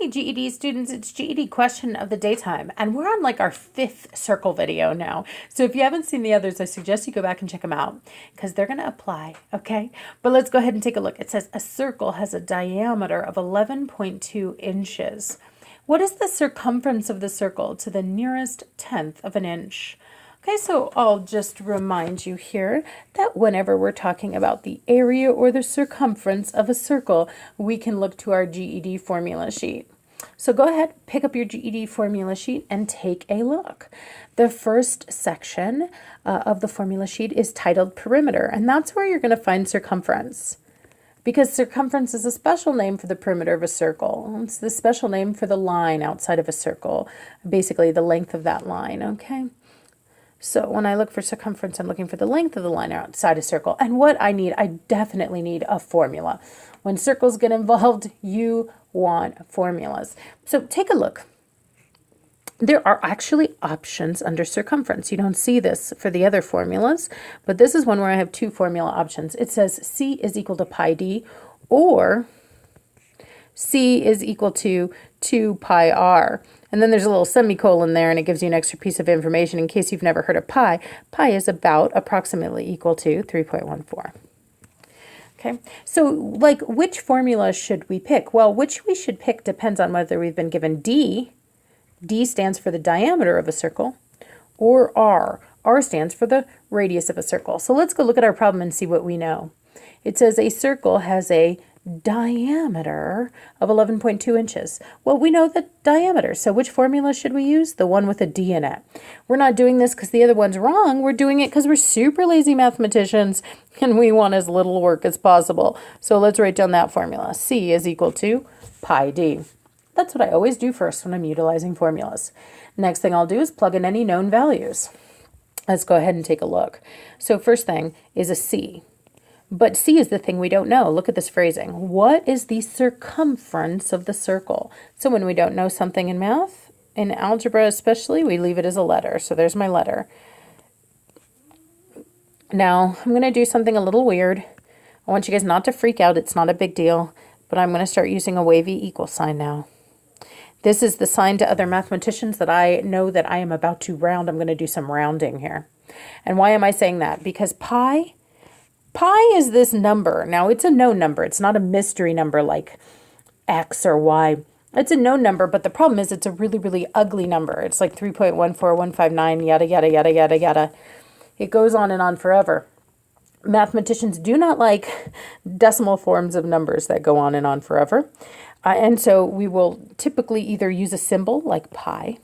Hey GED students, it's GED question of the daytime, and we're on like our 5th circle video now. So if you haven't seen the others, I suggest you go back and check them out because they're going to apply, okay? But let's go ahead and take a look. It says a circle has a diameter of 11.2 inches. What is the circumference of the circle to the nearest tenth of an inch? Okay, so I'll just remind you here that whenever we're talking about the area or the circumference of a circle, we can look to our GED formula sheet. So go ahead, pick up your GED formula sheet and take a look. The first section of the formula sheet is titled perimeter, and that's where you're going to find circumference. Because circumference is a special name for the perimeter of a circle. It's the special name for the line outside of a circle, basically the length of that line, okay? So when I look for circumference, I'm looking for the length of the line outside a circle. And what I need, I definitely need a formula. When circles get involved, you want formulas. So take a look. There are actually options under circumference. You don't see this for the other formulas, but this is one where I have two formula options. It says C is equal to pi d, or C is equal to 2 pi r. And then there's a little semicolon there, and it gives you an extra piece of information in case you've never heard of pi. Pi is about approximately equal to 3.14. Okay, so like which formula should we pick? Well, which we should pick depends on whether we've been given D. D stands for the diameter of a circle, or R. R stands for the radius of a circle. So let's go look at our problem and see what we know. It says a circle has a diameter of 11.2 inches. Well, we know the diameter, so which formula should we use? The one with a D in it. We're not doing this because the other one's wrong. We're doing it because we're super lazy mathematicians and we want as little work as possible. So let's write down that formula. C is equal to pi d. That's what I always do first when I'm utilizing formulas. Next thing I'll do is plug in any known values. Let's go ahead and take a look. So first thing is a C. But C is the thing we don't know. Look at this phrasing. What is the circumference of the circle? So when we don't know something in math, in algebra especially, we leave it as a letter. So there's my letter. Now, I'm going to do something a little weird. I want you guys not to freak out. It's not a big deal. But I'm going to start using a wavy equal sign now. This is the sign to other mathematicians that I know that I am about to round. I'm going to do some rounding here. And why am I saying that? Because pi is this number. Now, it's a known number. It's not a mystery number like X or Y. It's a known number, but the problem is it's a really, really ugly number. It's like 3.14159, yada, yada, yada, yada, yada. It goes on and on forever. Mathematicians do not like decimal forms of numbers that go on and on forever. And so we will typically either use a symbol like pi,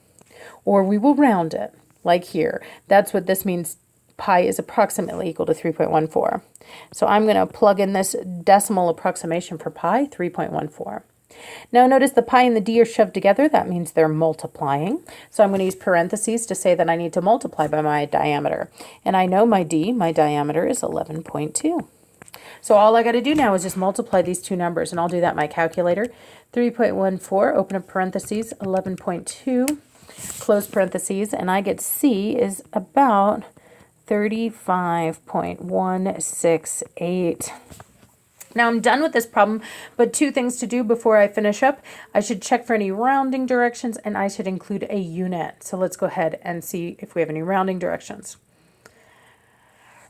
or we will round it like here. That's what this means. Pi is approximately equal to 3.14. So I'm going to plug in this decimal approximation for pi, 3.14. Now notice the pi and the d are shoved together. That means they're multiplying. So I'm going to use parentheses to say that I need to multiply by my diameter. And I know my d, my diameter, is 11.2. So all I got to do now is just multiply these two numbers, and I'll do that in my calculator. 3.14, open up parentheses, 11.2, close parentheses, and I get C is about 35.168. Now I'm done with this problem, but two things to do before I finish up. I should check for any rounding directions, and I should include a unit. So let's go ahead and see if we have any rounding directions.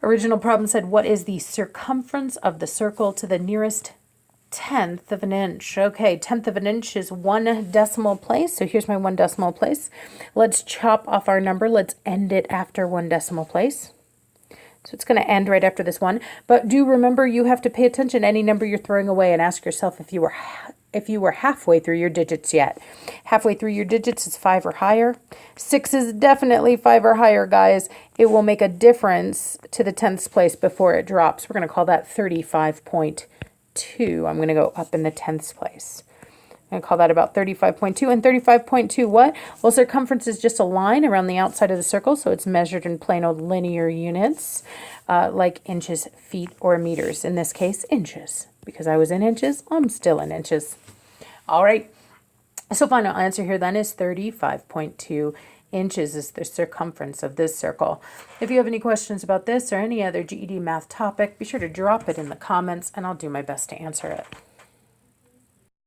Original problem said, what is the circumference of the circle to the nearest tenth of an inch? Okay, tenth of an inch is 1 decimal place. So here's my 1 decimal place. Let's chop off our number. Let's end it after 1 decimal place. So it's going to end right after this one. But do remember, you have to pay attention to any number you're throwing away and ask yourself if you were halfway through your digits yet. Halfway through your digits is 5 or higher. 6 is definitely 5 or higher, guys. It will make a difference to the 10th place before it drops. We're going to call that 35.2. I'm going to go up in the 10th place. I'm going to call that about 35.2. And 35.2 what? Well, circumference is just a line around the outside of the circle, so it's measured in plain old linear units, like inches, feet, or meters. In this case, inches. Because I was in inches, I'm still in inches. All right. So final answer here then is 35.2 inches is the circumference of this circle. If you have any questions about this or any other GED math topic, be sure to drop it in the comments, and I'll do my best to answer it.